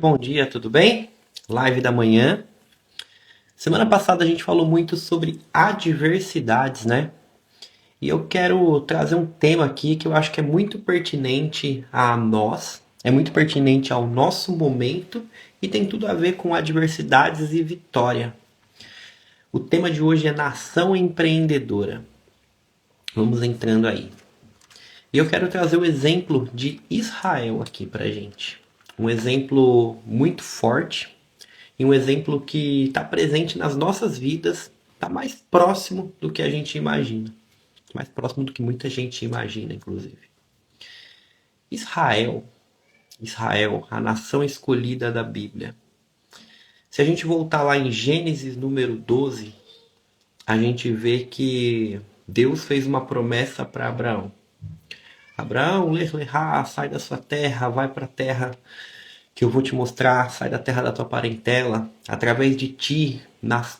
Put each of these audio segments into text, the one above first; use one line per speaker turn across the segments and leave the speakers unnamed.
Bom dia, tudo bem? Live da manhã. Semana passada a gente falou muito sobre adversidades, né? E eu quero trazer um tema aqui que eu acho que é muito pertinente a nós, é muito pertinente ao nosso momento e tem tudo a ver com adversidades e vitória. O tema de hoje é nação empreendedora. Vamos entrando aí. E eu quero trazer o exemplo de Israel aqui pra gente. Um exemplo muito forte e um exemplo que está presente nas nossas vidas, está mais próximo do que a gente imagina. Mais próximo do que muita gente imagina, inclusive. Israel. Israel, a nação escolhida da Bíblia. Se a gente voltar lá em Gênesis número 12, a gente vê que Deus fez uma promessa para Abraão. Abraão, lechá, sai da sua terra, vai para a terra que eu vou te mostrar, sai da terra da tua parentela. Através de ti,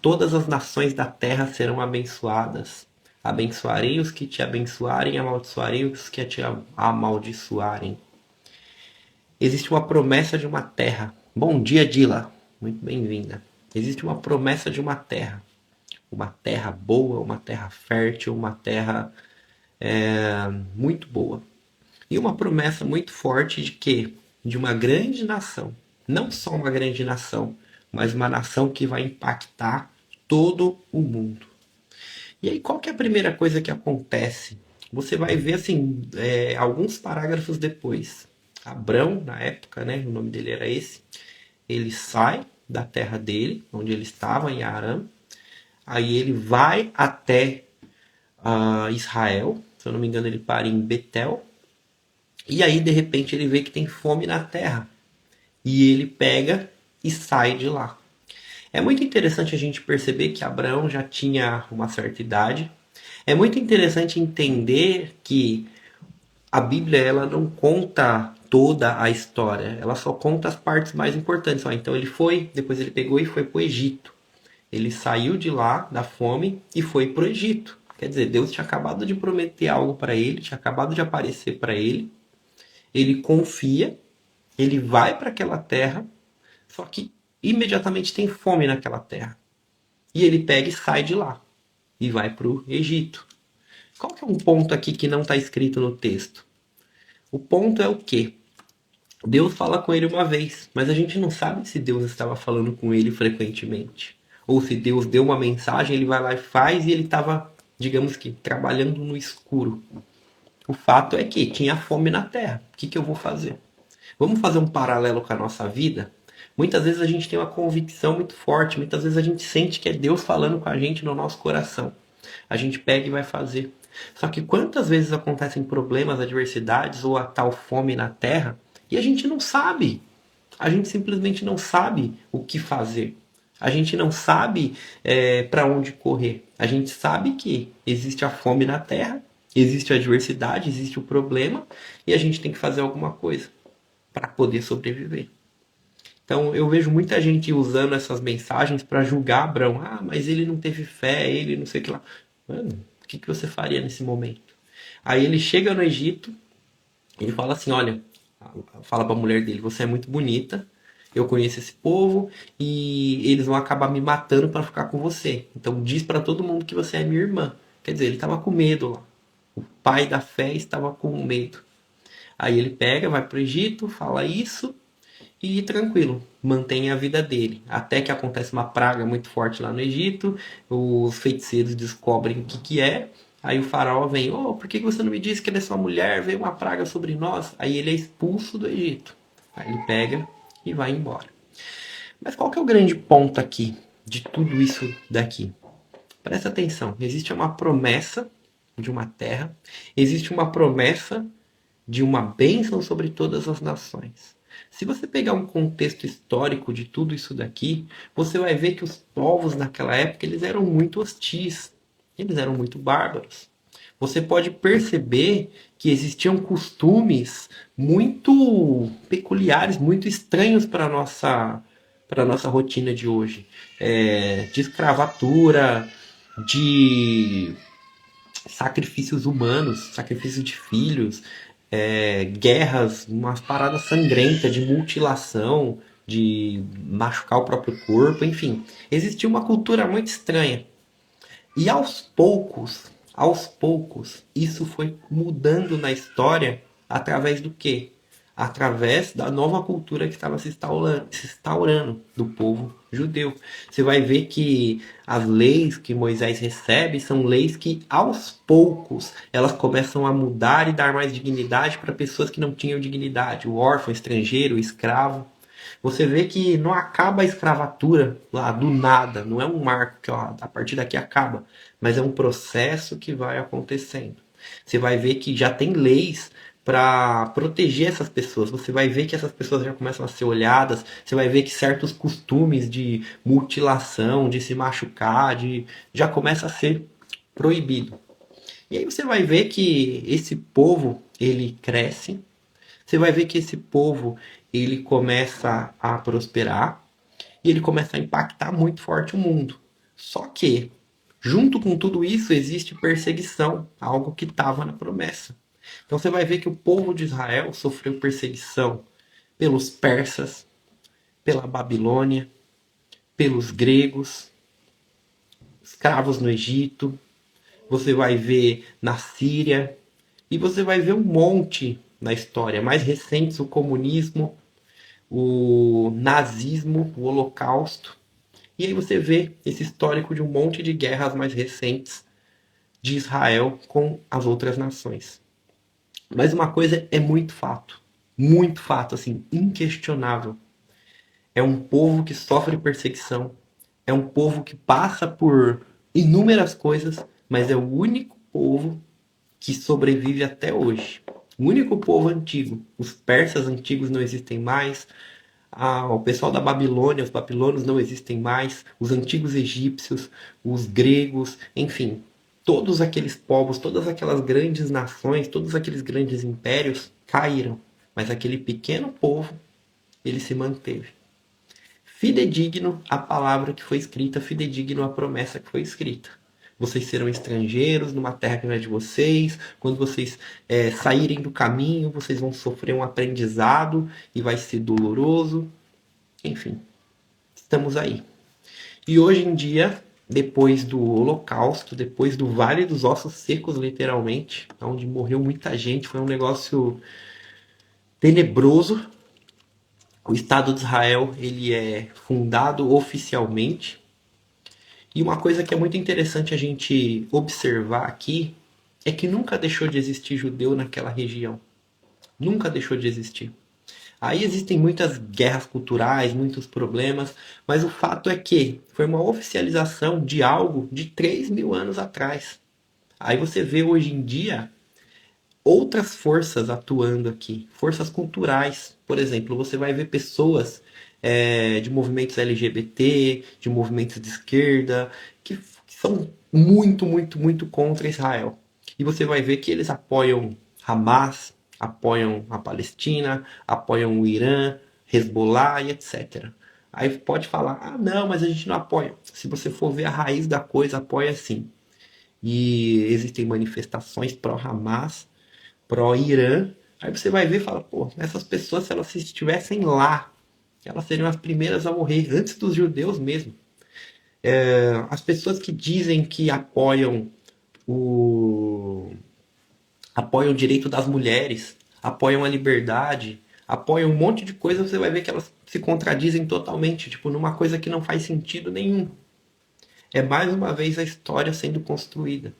todas as nações da terra serão abençoadas. Abençoarei os que te abençoarem, amaldiçoarei os que te amaldiçoarem. Existe uma promessa de uma terra. Bom dia, Dila. Muito bem-vinda. Existe uma promessa de uma terra. Uma terra boa, uma terra fértil, uma terra muito boa. E uma promessa muito forte de que? De uma grande nação. Não só uma grande nação, mas uma nação que vai impactar todo o mundo. E aí, qual que é a primeira coisa que acontece? Você vai ver, assim, alguns parágrafos depois. Abrão, na época, né, o nome dele era esse, ele sai da terra dele, onde ele estava, em Arã. Aí ele vai até Israel, se eu não me engano ele para em Betel. E aí, de repente, ele vê que tem fome na terra. E ele pega e sai de lá. É muito interessante a gente perceber que Abraão já tinha uma certa idade. É muito interessante entender que a Bíblia ela não conta toda a história, ela só conta as partes mais importantes. Então ele foi, depois ele pegou e foi para o Egito. Ele saiu de lá da fome e foi para o Egito. Quer dizer, Deus tinha acabado de prometer algo para ele, tinha acabado de aparecer para ele. Ele confia, ele vai para aquela terra, só que imediatamente tem fome naquela terra. E ele pega e sai de lá e vai para o Egito. Qual que é um ponto aqui que não está escrito no texto? O ponto é o quê? Deus fala com ele uma vez, mas a gente não sabe se Deus estava falando com ele frequentemente. Ou se Deus deu uma mensagem, ele vai lá e faz e ele estava, digamos que, trabalhando no escuro. O fato é que tinha fome na terra. O que eu vou fazer? Vamos fazer um paralelo com a nossa vida? Muitas vezes a gente tem uma convicção muito forte, muitas vezes a gente sente que é Deus falando com a gente no nosso coração. A gente pega e vai fazer. Só que quantas vezes acontecem problemas, adversidades ou a tal fome na terra e a gente não sabe. A gente simplesmente não sabe o que fazer. A gente não sabe para onde correr. A gente sabe que existe a fome na terra, existe a adversidade, existe o problema e a gente tem que fazer alguma coisa para poder sobreviver. Então eu vejo muita gente usando essas mensagens para julgar Abraão. Ah, mas ele não teve fé, ele não sei o que lá. Mano, o que você faria nesse momento? Aí ele chega no Egito, ele fala assim, olha, fala para a mulher dele, você é muito bonita, eu conheço esse povo e eles vão acabar me matando para ficar com você. Então diz para todo mundo que você é minha irmã. Quer dizer, ele estava com medo lá. O pai da fé estava com medo. Aí ele pega, vai para o Egito, fala isso e tranquilo, mantém a vida dele. Até que acontece uma praga muito forte lá no Egito, os feiticeiros descobrem o que é, aí o faraó vem, oh, por que você não me disse que ele é sua mulher? Veio uma praga sobre nós. Aí ele é expulso do Egito. Aí ele pega e vai embora. Mas qual que é o grande ponto aqui de tudo isso daqui? Presta atenção, existe uma promessa de uma terra, existe uma promessa de uma bênção sobre todas as nações. Se você pegar um contexto histórico de tudo isso daqui, você vai ver que os povos naquela época eles eram muito hostis, eles eram muito bárbaros. Você pode perceber que existiam costumes muito peculiares, muito estranhos para a nossa rotina de hoje. De escravatura, de sacrifícios humanos, sacrifício de filhos, guerras, umas paradas sangrentas de mutilação. de machucar o próprio corpo, enfim. Existia uma cultura muito estranha. E aos poucos, isso foi mudando na história através do quê? Através da nova cultura que estava se instaurando do povo judeu. Você vai ver que as leis que Moisés recebe são leis que, aos poucos, elas começam a mudar e dar mais dignidade para pessoas que não tinham dignidade. O órfão, o estrangeiro, o escravo. Você vê que não acaba a escravatura lá do nada, não é um marco que ó, a partir daqui acaba, mas é um processo que vai acontecendo. Você vai ver que já tem leis para proteger essas pessoas. Você vai ver que essas pessoas já começam a ser olhadas. Você vai ver que certos costumes de mutilação, de se machucar, já começa a ser proibido. E aí você vai ver que esse povo ele cresce, você vai ver que esse povo ele começa a prosperar e ele começa a impactar muito forte o mundo. Só que, junto com tudo isso, existe perseguição, algo que estava na promessa. Então você vai ver que o povo de Israel sofreu perseguição pelos persas, pela Babilônia, pelos gregos, escravos no Egito, você vai ver na Síria, e você vai ver um monte na história. Mais recentes, o comunismo, o nazismo, o holocausto. E aí você vê esse histórico de um monte de guerras mais recentes de Israel com as outras nações. Mas uma coisa é muito fato, assim, inquestionável. É um povo que sofre perseguição, é um povo que passa por inúmeras coisas, mas é o único povo que sobrevive até hoje. O único povo antigo. Os persas antigos não existem mais. O pessoal da Babilônia, os babilônios não existem mais. Os antigos egípcios, os gregos, enfim. Todos aqueles povos, todas aquelas grandes nações, todos aqueles grandes impérios caíram. Mas aquele pequeno povo, ele se manteve. Fidedigno a palavra que foi escrita, fidedigno a promessa que foi escrita. Vocês serão estrangeiros numa terra que não é de vocês. Quando vocês saírem do caminho, vocês vão sofrer um aprendizado e vai ser doloroso. Enfim, estamos aí. E hoje em dia, depois do Holocausto, depois do Vale dos Ossos Secos, literalmente, onde morreu muita gente, foi um negócio tenebroso. O Estado de Israel ele é fundado oficialmente. E uma coisa que é muito interessante a gente observar aqui é que nunca deixou de existir judeu naquela região. Nunca deixou de existir. Aí existem muitas guerras culturais, muitos problemas, mas o fato é que foi uma oficialização de algo de 3.000 anos atrás. Aí você vê hoje em dia outras forças atuando aqui, forças culturais. Por exemplo, você vai ver pessoas de movimentos LGBT, de movimentos de esquerda, que são muito contra Israel. E você vai ver que eles apoiam Hamas, apoiam a Palestina, apoiam o Irã, Hezbollah e etc. Aí pode falar, ah não, mas a gente não apoia. Se você for ver a raiz da coisa, apoia sim. E existem manifestações pró-Hamas, pró-Irã. Aí você vai ver e fala, pô, essas pessoas, se elas estivessem lá, elas seriam as primeiras a morrer, antes dos judeus mesmo. As pessoas que dizem que o apoiam o direito das mulheres, apoiam a liberdade, apoiam um monte de coisa, você vai ver que elas se contradizem totalmente, tipo, numa coisa que não faz sentido nenhum. É mais uma vez a história sendo construída.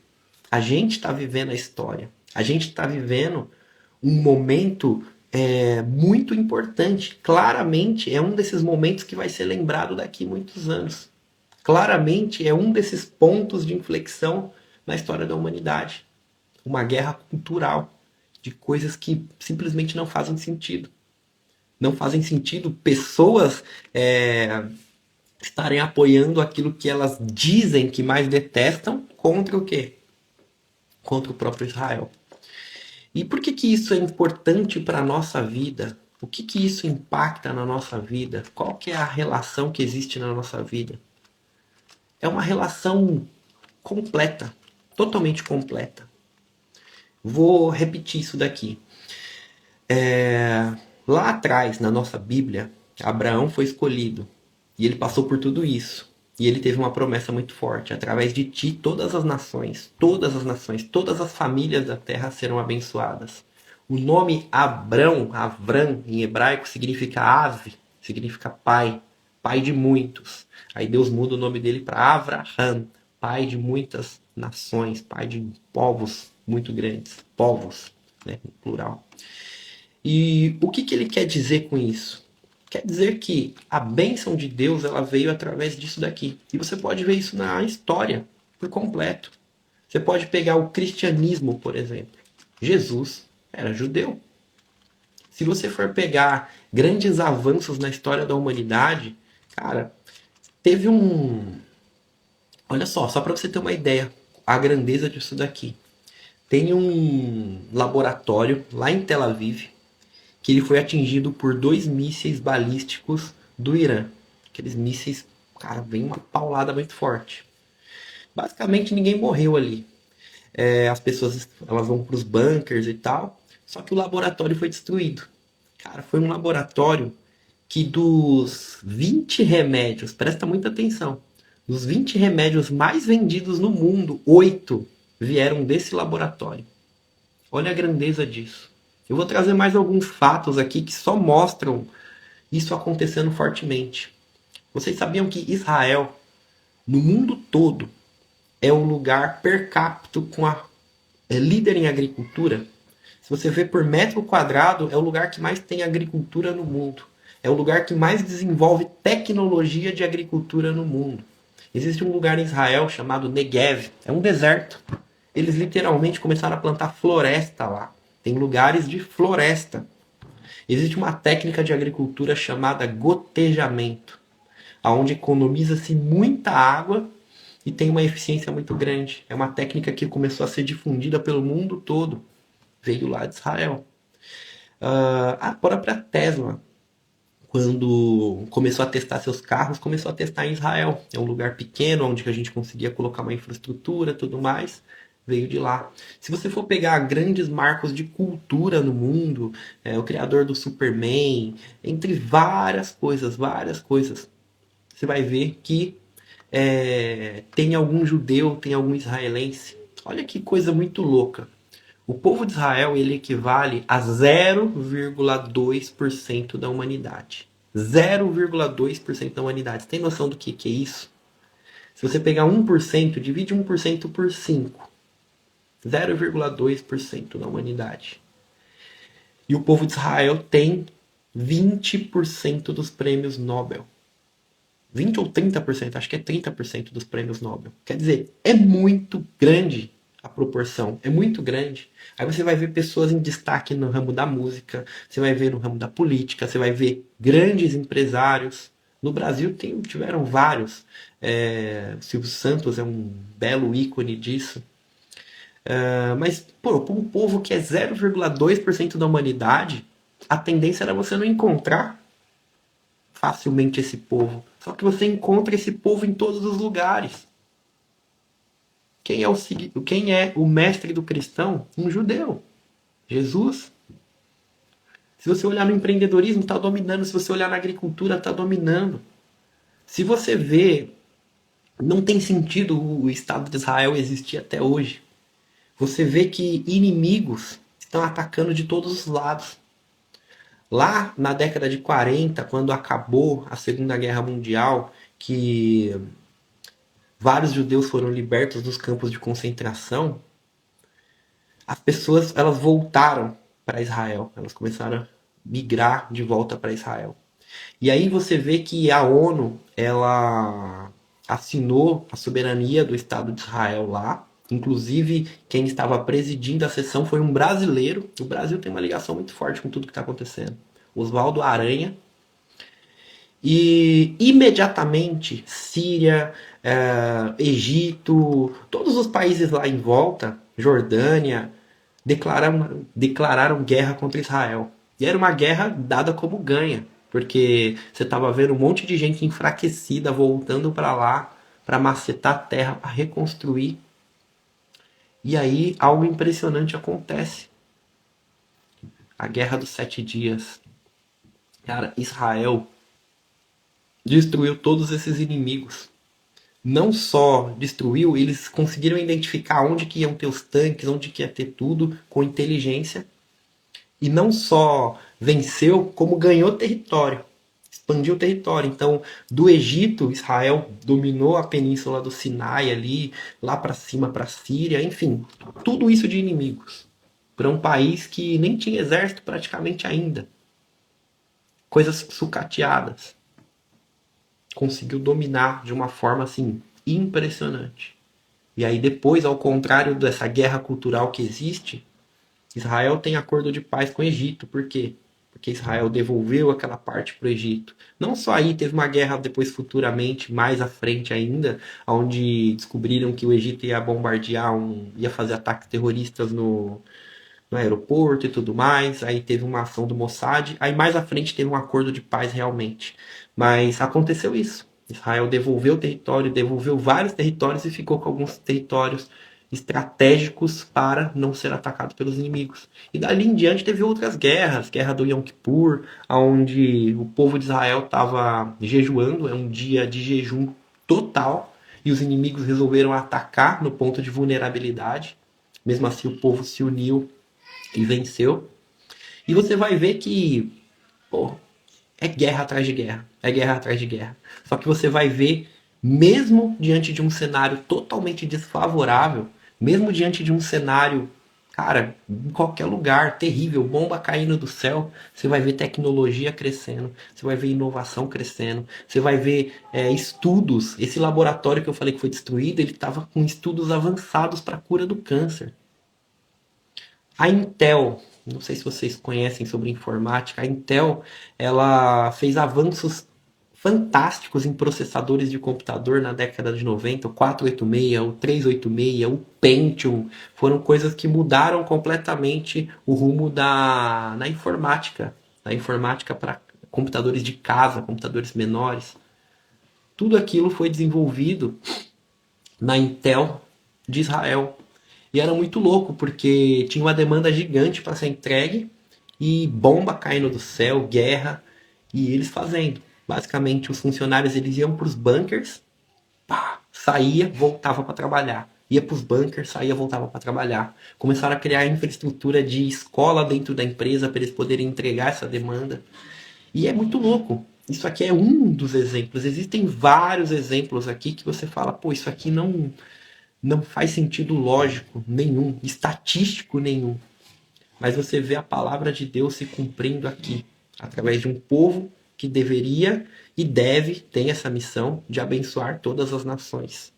A gente está vivendo a história. A gente está vivendo um momento muito importante. Claramente é um desses momentos que vai ser lembrado daqui a muitos anos. Claramente é um desses pontos de inflexão na história da humanidade. Uma guerra cultural de coisas que simplesmente não fazem sentido. Não fazem sentido pessoas estarem apoiando aquilo que elas dizem que mais detestam contra o quê? Contra o próprio Israel. E por que que isso é importante para a nossa vida? O que que isso impacta na nossa vida? Qual que é a relação que existe na nossa vida? É uma relação completa, totalmente completa. Vou repetir isso daqui. Lá atrás, na nossa Bíblia, Abraão foi escolhido. E ele passou por tudo isso. E ele teve uma promessa muito forte. Através de ti, todas as nações, todas as famílias da terra serão abençoadas. O nome Abrão, Avram, em hebraico, significa ave, significa pai, pai de muitos. Aí Deus muda o nome dele para Avraham, pai de muitas nações, pai de povos muito grandes, povos, né, no plural. E o que ele quer dizer com isso? Quer dizer que a bênção de Deus ela veio através disso daqui. E você pode ver isso na história por completo. Você pode pegar o cristianismo, por exemplo. Jesus era judeu. Se você for pegar grandes avanços na história da humanidade, cara, teve um. Olha só para você ter uma ideia, a grandeza disso daqui. Tem um laboratório lá em Tel Aviv que ele foi atingido por 2 mísseis balísticos do Irã. Aqueles mísseis, cara, vem uma paulada muito forte. Basicamente ninguém morreu ali. As pessoas elas vão para os bunkers e tal, só que o laboratório foi destruído. Cara, foi um laboratório que dos 20 remédios, presta muita atenção, dos 20 remédios mais vendidos no mundo, 8 vieram desse laboratório. Olha a grandeza disso. Eu vou trazer mais alguns fatos aqui que só mostram isso acontecendo fortemente. Vocês sabiam que Israel, no mundo todo, é o lugar per capita é líder em agricultura? Se você vê por metro quadrado, é o lugar que mais tem agricultura no mundo. É o lugar que mais desenvolve tecnologia de agricultura no mundo. Existe um lugar em Israel chamado Negev. É um deserto. Eles literalmente começaram a plantar floresta lá. Tem lugares de floresta. Existe uma técnica de agricultura chamada gotejamento, onde economiza-se muita água e tem uma eficiência muito grande. É uma técnica que começou a ser difundida pelo mundo todo. Veio lá de Israel. A própria Tesla, quando começou a testar seus carros, começou a testar em Israel. É um lugar pequeno, onde a gente conseguia colocar uma infraestrutura e tudo mais. Veio de lá. Se você for pegar grandes marcos de cultura no mundo, o criador do Superman, entre várias coisas, você vai ver que tem algum judeu, tem algum israelense. Olha que coisa muito louca. O povo de Israel ele equivale a 0,2% da humanidade. 0,2% da humanidade. Você tem noção do que é isso? Se você pegar 1%, divide 1% por 5. 0,2% da humanidade. E o povo de Israel tem 20% dos prêmios Nobel. 20 ou 30%, acho que é 30% dos prêmios Nobel. Quer dizer, é muito grande a proporção, é muito grande. Aí você vai ver pessoas em destaque no ramo da música, você vai ver no ramo da política, você vai ver grandes empresários. No Brasil tiveram vários. O Silvio Santos é um belo ícone disso. Mas, pô, para um povo que é 0,2% da humanidade, a tendência era você não encontrar facilmente esse povo. Só que você encontra esse povo em todos os lugares. Quem é o mestre do cristão? Um judeu. Jesus. Se você olhar no empreendedorismo, está dominando. Se você olhar na agricultura, está dominando. Se você vê, não tem sentido o Estado de Israel existir até hoje. Você vê que inimigos estão atacando de todos os lados. Lá na década de 40, quando acabou a Segunda Guerra Mundial, que vários judeus foram libertos dos campos de concentração, as pessoas elas voltaram para Israel, elas começaram a migrar de volta para Israel. E aí você vê que a ONU ela assinou a soberania do Estado de Israel lá. Inclusive, quem estava presidindo a sessão foi um brasileiro. O Brasil tem uma ligação muito forte com tudo que está acontecendo. Oswaldo Aranha. E imediatamente, Síria, Egito, todos os países lá em volta, Jordânia, declararam guerra contra Israel. E era uma guerra dada como ganha, porque você estava vendo um monte de gente enfraquecida voltando para lá para macetar a terra, para reconstruir. E aí algo impressionante acontece. A Guerra dos 7 Dias. Cara, Israel destruiu todos esses inimigos. Não só destruiu, eles conseguiram identificar onde que iam ter os tanques, onde que ia ter tudo, com inteligência. E não só venceu, como ganhou território. Expandiu o território. Então, do Egito, Israel dominou a península do Sinai ali, lá para cima, para a Síria, enfim, tudo isso de inimigos. Para um país que nem tinha exército praticamente ainda. Coisas sucateadas. Conseguiu dominar de uma forma assim impressionante. E aí depois, ao contrário dessa guerra cultural que existe, Israel tem acordo de paz com o Egito. Por quê? Porque Israel devolveu aquela parte para o Egito. Não só aí, teve uma guerra depois futuramente, mais à frente ainda, onde descobriram que o Egito ia bombardear, ia fazer ataques terroristas no aeroporto e tudo mais. Aí teve uma ação do Mossad. Aí mais à frente teve um acordo de paz realmente. Mas aconteceu isso. Israel devolveu o território, devolveu vários territórios e ficou com alguns territórios estratégicos para não ser atacado pelos inimigos. E dali em diante teve outras guerras, guerra do Yom Kippur, onde o povo de Israel estava jejuando, é um dia de jejum total, e os inimigos resolveram atacar no ponto de vulnerabilidade. Mesmo assim o povo se uniu e venceu. E você vai ver que, pô, é guerra atrás de guerra, é guerra atrás de guerra. Só que você vai ver, mesmo diante de um cenário totalmente desfavorável, mesmo diante de um cenário, cara, em qualquer lugar, terrível, bomba caindo do céu, você vai ver tecnologia crescendo, você vai ver inovação crescendo, você vai ver estudos. Esse laboratório que eu falei que foi destruído, ele estava com estudos avançados para a cura do câncer. A Intel, não sei se vocês conhecem sobre informática, a Intel ela fez avanços fantásticos em processadores de computador na década de 90, o 486, o 386, o Pentium, foram coisas que mudaram completamente o rumo da informática para computadores de casa, computadores menores. Tudo aquilo foi desenvolvido na Intel de Israel. E era muito louco, porque tinha uma demanda gigante para ser entregue e bomba caindo do céu, guerra, e eles fazendo. Basicamente, os funcionários eles iam para os bunkers, pá, saía, voltava para trabalhar. Ia para os bunkers, saía, voltava para trabalhar. Começaram a criar infraestrutura de escola dentro da empresa para eles poderem entregar essa demanda. E é muito louco. Isso aqui é um dos exemplos. Existem vários exemplos aqui que você fala, pô, isso aqui não faz sentido lógico nenhum, estatístico nenhum. Mas você vê a palavra de Deus se cumprindo aqui, através de um povo que deveria e deve ter essa missão de abençoar todas as nações.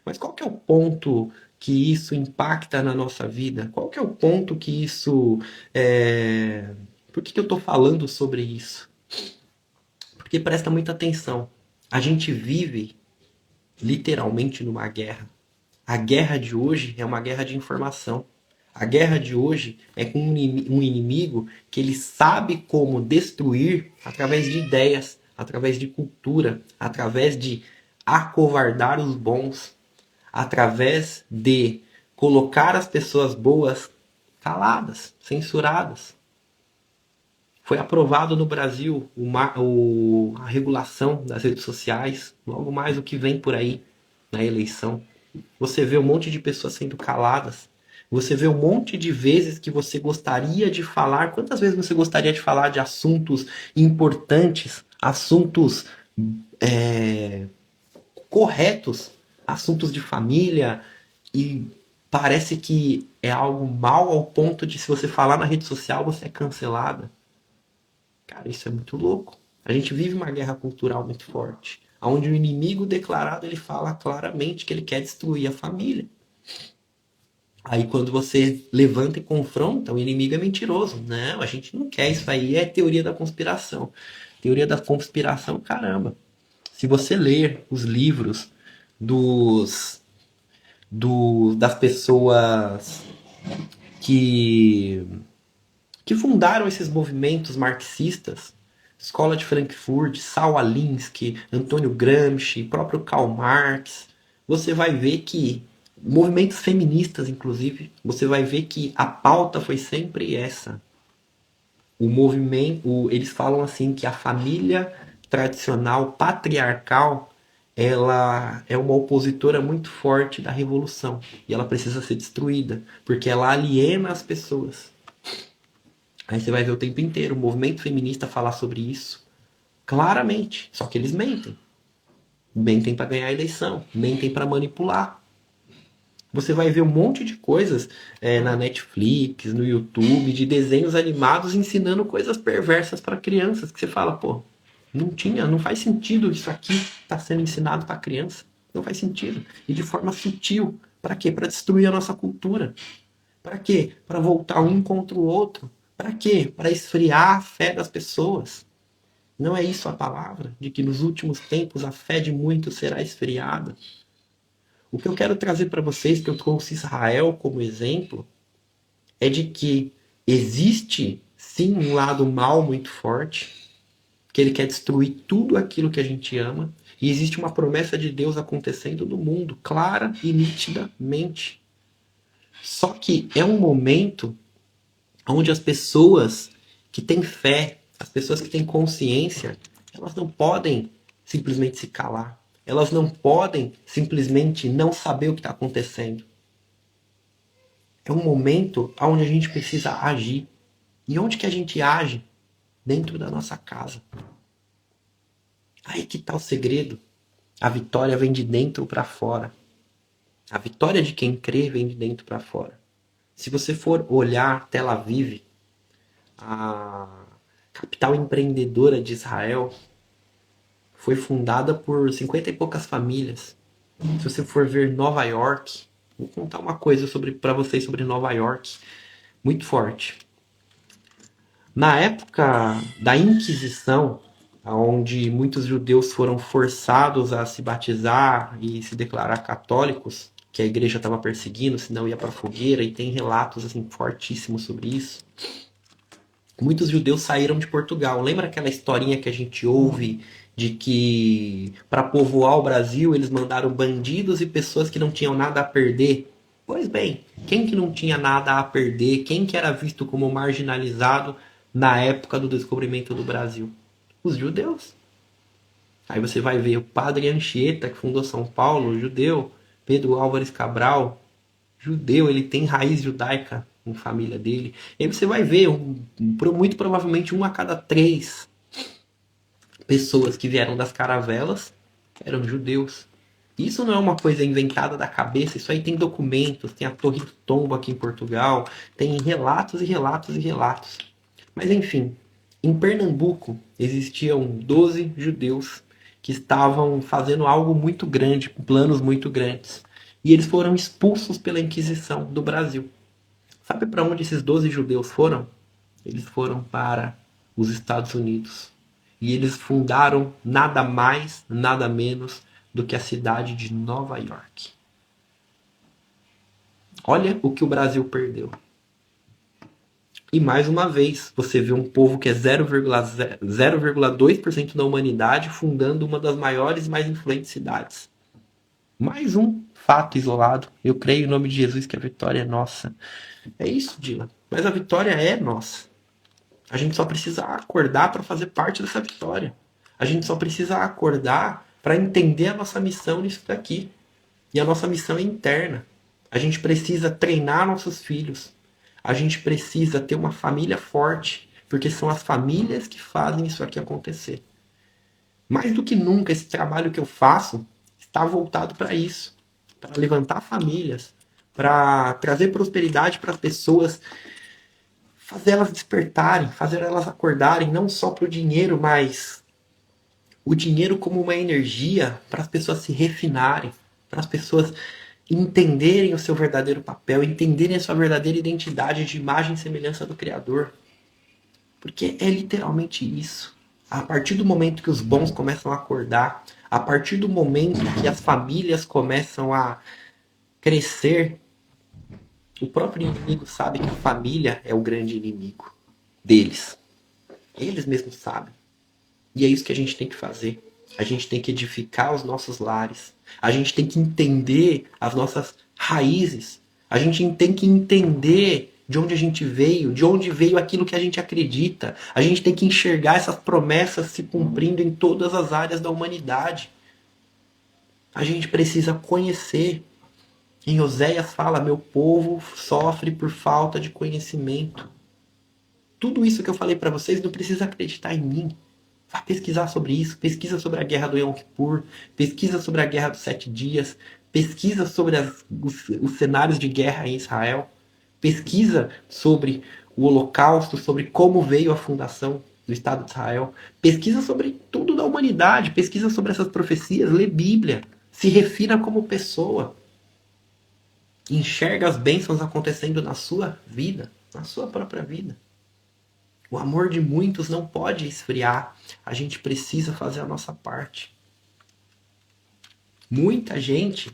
Mas qual que é o ponto que isso impacta na nossa vida? Qual que é o ponto que isso... Por que eu estou falando sobre isso? Porque presta muita atenção. A gente vive literalmente numa guerra. A guerra de hoje é uma guerra de informação. A guerra de hoje é com um inimigo que ele sabe como destruir através de ideias, através de cultura, através de acovardar os bons, através de colocar as pessoas boas caladas, censuradas. Foi aprovado no Brasil a regulação das redes sociais, logo mais o que vem por aí na eleição. Você vê um monte de pessoas sendo caladas. Você vê um monte de vezes que você gostaria de falar. Quantas vezes você gostaria de falar de assuntos importantes, assuntos corretos, assuntos de família, e parece que é algo mal ao ponto de se você falar na rede social você é cancelada. Cara, isso é muito louco. A gente vive uma guerra cultural muito forte, onde o inimigo declarado ele fala claramente que ele quer destruir a família. Aí quando você levanta e confronta, o inimigo é mentiroso. Não, a gente não quer isso aí, é teoria da conspiração. Teoria da conspiração, caramba. Se você ler os livros dos, das pessoas que que fundaram esses movimentos marxistas, Escola de Frankfurt, Saul Alinsky, Antônio Gramsci, próprio Karl Marx, você vai ver que movimentos feministas, inclusive, você vai ver que a pauta foi sempre essa. O movimento, eles falam assim que a família tradicional, patriarcal, ela é uma opositora muito forte da revolução. E ela precisa ser destruída, porque ela aliena as pessoas. Aí você vai ver o tempo inteiro o movimento feminista falar sobre isso claramente. Só que eles mentem. Mentem para ganhar a eleição, mentem para manipular. Você vai ver um monte de coisas na Netflix, no YouTube, de desenhos animados ensinando coisas perversas para crianças, que você fala, pô, não faz sentido isso aqui tá sendo ensinado para criança. Não faz sentido. E de forma sutil. Para quê? Para destruir a nossa cultura. Para quê? Para voltar um contra o outro. Para quê? Para esfriar a fé das pessoas. Não é isso a palavra? De que nos últimos tempos a fé de muitos será esfriada. O que eu quero trazer para vocês, que eu trouxe Israel como exemplo, é de que existe sim um lado mal muito forte, que ele quer destruir tudo aquilo que a gente ama, e existe uma promessa de Deus acontecendo no mundo, clara e nitidamente. Só que é um momento onde as pessoas que têm fé, as pessoas que têm consciência, elas não podem simplesmente se calar. Elas não podem simplesmente não saber o que está acontecendo. É um momento onde a gente precisa agir. E onde que a gente age? Dentro da nossa casa. Aí que está o segredo. A vitória vem de dentro para fora. A vitória de quem crê vem de dentro para fora. Se você for olhar Tel Aviv, a capital empreendedora de Israel, foi fundada por 50 e poucas famílias. Se você for ver Nova York, vou contar uma coisa para vocês sobre Nova York, muito forte. Na época da Inquisição, onde muitos judeus foram forçados a se batizar e se declarar católicos, que a igreja estava perseguindo, senão ia para a fogueira, e tem relatos assim fortíssimos sobre isso. Muitos judeus saíram de Portugal. Lembra aquela historinha que a gente ouve de que para povoar o Brasil eles mandaram bandidos e pessoas que não tinham nada a perder? Pois bem, quem que não tinha nada a perder? Quem que era visto como marginalizado na época do descobrimento do Brasil? Os judeus. Aí você vai ver o padre Anchieta, que fundou São Paulo, judeu. Pedro Álvares Cabral, judeu, ele tem raiz judaica em família dele. E aí você vai ver, muito provavelmente 1 a cada 3 pessoas que vieram das caravelas eram judeus. Isso não é uma coisa inventada da cabeça, isso aí tem documentos, tem a Torre do Tombo aqui em Portugal, tem relatos e relatos e relatos. Mas enfim, em Pernambuco existiam 12 judeus que estavam fazendo algo muito grande, planos muito grandes. E eles foram expulsos pela Inquisição do Brasil. Sabe para onde esses 12 judeus foram? Eles foram para os Estados Unidos. E eles fundaram nada mais, nada menos do que a cidade de Nova York. Olha o que o Brasil perdeu. E mais uma vez, você vê um povo que é 0,2% da humanidade fundando uma das maiores e mais influentes cidades. Mais um fato isolado. Eu creio em nome de Jesus que a vitória é nossa. É isso, Dylan. Mas a vitória é nossa. A gente só precisa acordar para fazer parte dessa vitória. A gente só precisa acordar para entender a nossa missão nisso daqui. E a nossa missão é interna. A gente precisa treinar nossos filhos. A gente precisa ter uma família forte, porque são as famílias que fazem isso aqui acontecer. Mais do que nunca, esse trabalho que eu faço está voltado para isso, para levantar famílias, para trazer prosperidade para as pessoas, fazer elas despertarem, fazer elas acordarem, não só para o dinheiro, mas o dinheiro como uma energia para as pessoas se refinarem, para as pessoas entenderem o seu verdadeiro papel, entenderem a sua verdadeira identidade de imagem e semelhança do Criador. Porque é literalmente isso. A partir do momento que os bons começam a acordar, a partir do momento que as famílias começam a crescer, o próprio inimigo sabe que a família é o grande inimigo deles. Eles mesmos sabem. E é isso que a gente tem que fazer. A gente tem que edificar os nossos lares. A gente tem que entender as nossas raízes. A gente tem que entender de onde a gente veio, de onde veio aquilo que a gente acredita. A gente tem que enxergar essas promessas se cumprindo em todas as áreas da humanidade. A gente precisa conhecer. Em Oséias fala: meu povo sofre por falta de conhecimento. Tudo isso que eu falei para vocês não precisa acreditar em mim. Vá pesquisar sobre isso, pesquisa sobre a guerra do Yom Kippur, pesquisa sobre a guerra dos 7 dias, pesquisa sobre os cenários de guerra em Israel, pesquisa sobre o Holocausto, sobre como veio a fundação do Estado de Israel, pesquisa sobre tudo da humanidade, pesquisa sobre essas profecias, lê Bíblia, se refina como pessoa, enxerga as bênçãos acontecendo na sua vida, na sua própria vida. O amor de muitos não pode esfriar. A gente precisa fazer a nossa parte. Muita gente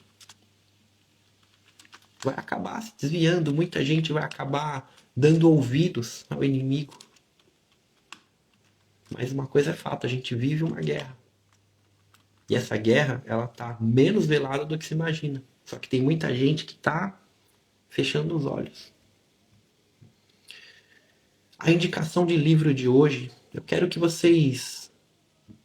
vai acabar se desviando, muita gente vai acabar dando ouvidos ao inimigo. Mas uma coisa é fato, a gente vive uma guerra. E essa guerra, ela tá menos velada do que se imagina. Só que tem muita gente que tá fechando os olhos. A indicação de livro de hoje, eu quero que vocês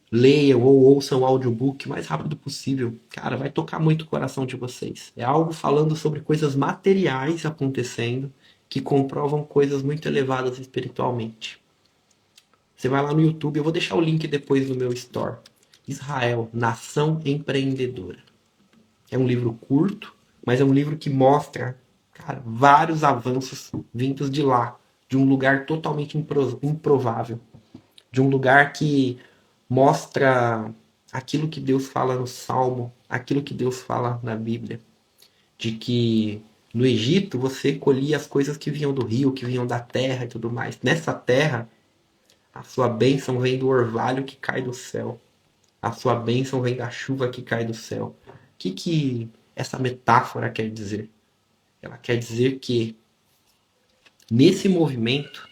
leiam ou ouçam o audiobook o mais rápido possível. Cara, vai tocar muito o coração de vocês. É algo falando sobre coisas materiais acontecendo que comprovam coisas muito elevadas espiritualmente. Você vai lá no YouTube, eu vou deixar o link depois no meu store. Israel, Nação Empreendedora. É um livro curto, mas é um livro que mostra, cara, vários avanços vindos de lá, de um lugar totalmente improvável, de um lugar que mostra aquilo que Deus fala no Salmo, aquilo que Deus fala na Bíblia, de que no Egito você colhia as coisas que vinham do rio, que vinham da terra e tudo mais. Nessa terra, a sua bênção vem do orvalho que cai do céu. A sua bênção vem da chuva que cai do céu. O que essa metáfora quer dizer? Ela quer dizer que nesse movimento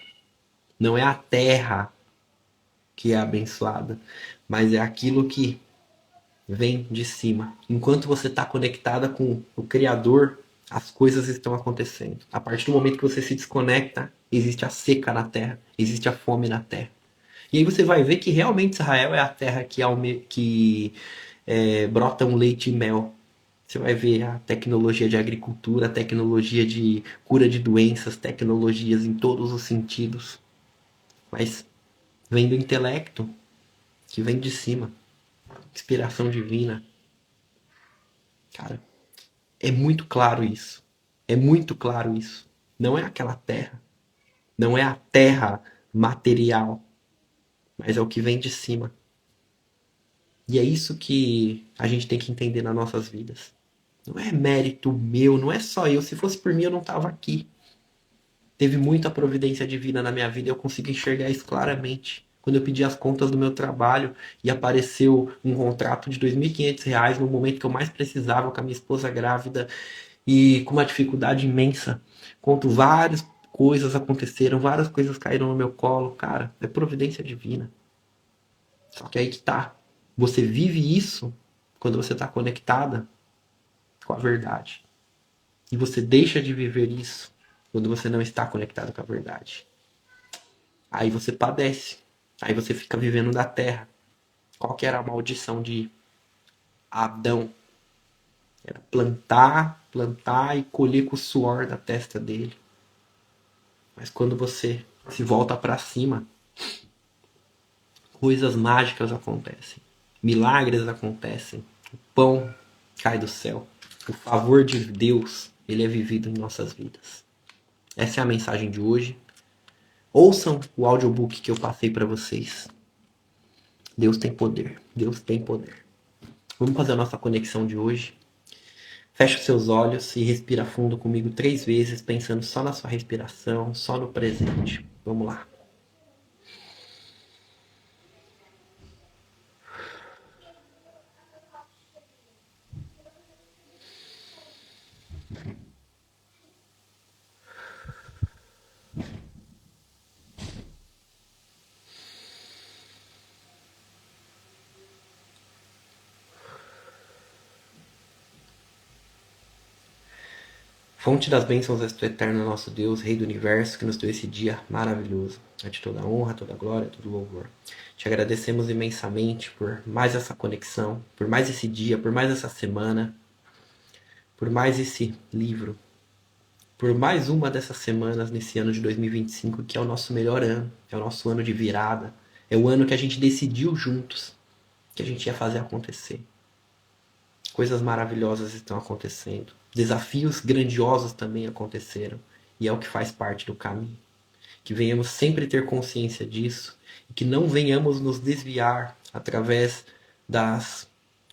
não é a terra que é abençoada, mas é aquilo que vem de cima. Enquanto você está conectada com o Criador, as coisas estão acontecendo. A partir do momento que você se desconecta, existe a seca na terra, existe a fome na terra. E aí você vai ver que realmente Israel é a terra que brota um leite e mel. Você vai ver a tecnologia de agricultura, a tecnologia de cura de doenças, tecnologias em todos os sentidos. Mas vem do intelecto, que vem de cima. Inspiração divina. Cara, é muito claro isso. É muito claro isso. Não é aquela terra. Não é a terra material. Mas é o que vem de cima. E é isso que a gente tem que entender nas nossas vidas. Não é mérito meu, não é só eu. Se fosse por mim, eu não estava aqui. Teve muita providência divina na minha vida e eu consigo enxergar isso claramente. Quando eu pedi as contas do meu trabalho e apareceu um contrato de R$ 2.500 no momento que eu mais precisava, com a minha esposa grávida e com uma dificuldade imensa. Quanto várias coisas aconteceram, várias coisas caíram no meu colo. Cara, é providência divina. Só que aí que tá. Você vive isso quando você está conectada com a verdade. E você deixa de viver isso quando você não está conectado com a verdade. Aí você padece. Aí você fica vivendo da terra. Qual que era a maldição de Adão? Era plantar, plantar e colher com o suor da testa dele. Mas quando você se volta para cima, coisas mágicas acontecem. Milagres acontecem. O pão cai do céu. O favor de Deus, ele é vivido em nossas vidas. Essa é a mensagem de hoje. Ouçam o audiobook que eu passei para vocês. Deus tem poder. Deus tem poder. Vamos fazer a nossa conexão de hoje. Fecha os seus olhos e respira fundo comigo 3 vezes, pensando só na sua respiração, só no presente. Vamos lá. Fonte das bênçãos és tu, eterno nosso Deus, Rei do Universo, que nos deu esse dia maravilhoso. A ti toda honra, toda glória, todo louvor. Te agradecemos imensamente por mais essa conexão, por mais esse dia, por mais essa semana, por mais esse livro, por mais uma dessas semanas nesse ano de 2025, que é o nosso melhor ano, é o nosso ano de virada, é o ano que a gente decidiu juntos que a gente ia fazer acontecer. Coisas maravilhosas estão acontecendo. Desafios grandiosos também aconteceram. E é o que faz parte do caminho. Que venhamos sempre ter consciência disso e que não venhamos nos desviar através das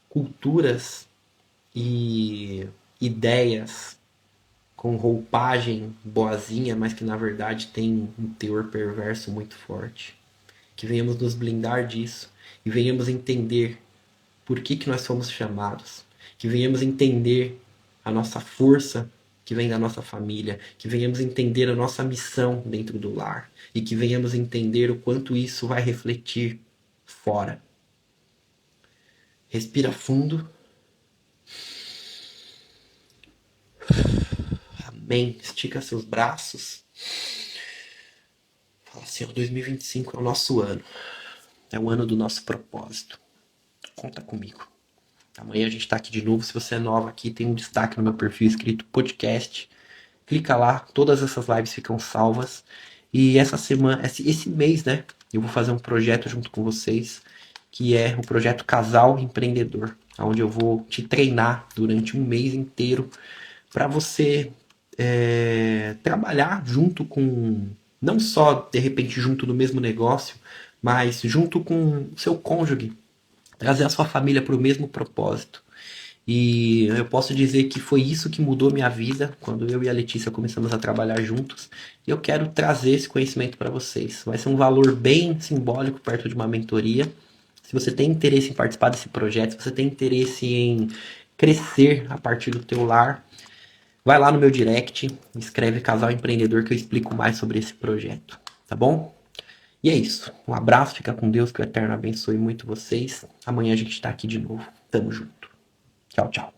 culturas e ideias com roupagem boazinha, mas que na verdade tem um teor perverso muito forte. Que venhamos nos blindar disso e venhamos entender por que nós somos chamados, que venhamos entender a nossa força que vem da nossa família, que venhamos entender a nossa missão dentro do lar e que venhamos entender o quanto isso vai refletir fora. Respira fundo. Amém. Estica seus braços. Fala assim, ó, 2025 é o nosso ano. É o ano do nosso propósito. Conta comigo. Amanhã a gente tá aqui de novo. Se você é nova aqui, tem um destaque no meu perfil escrito podcast. Clica lá, todas essas lives ficam salvas. E essa semana, esse mês, né, eu vou fazer um projeto junto com vocês, que é o projeto Casal Empreendedor, onde eu vou te treinar durante um mês inteiro para você trabalhar junto com, não só de repente junto no mesmo negócio, mas junto com o seu cônjuge, trazer a sua família para o mesmo propósito. E eu posso dizer que foi isso que mudou minha vida quando eu e a Letícia começamos a trabalhar juntos. E eu quero trazer esse conhecimento para vocês. Vai ser um valor bem simbólico perto de uma mentoria. Se você tem interesse em participar desse projeto, se você tem interesse em crescer a partir do teu lar, vai lá no meu direct, escreve Casal Empreendedor que eu explico mais sobre esse projeto, tá bom? E é isso. Um abraço, fica com Deus, que o Eterno abençoe muito vocês. Amanhã a gente tá aqui de novo. Tamo junto. Tchau, tchau.